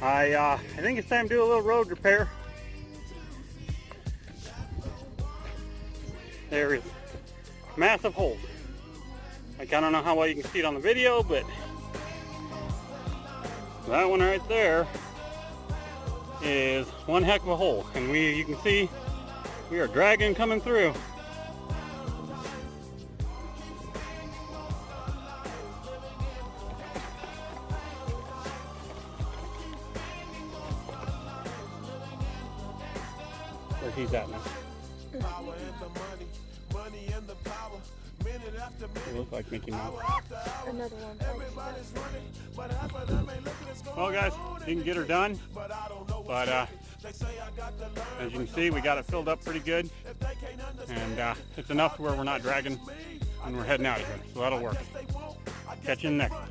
I think it's time to do a little road repair. There is massive holes. Like, I don't know how well you can see it on the video, but that one right there is one heck of a hole. And you can see we are dragging coming through. Where he's at now. It looks like Mickey Mouse. Another one. Well, guys, you can get her done, but as you can see, we got it filled up pretty good, and it's enough to where we're not dragging when we're heading out of here, so that'll work. Catch you in the next one.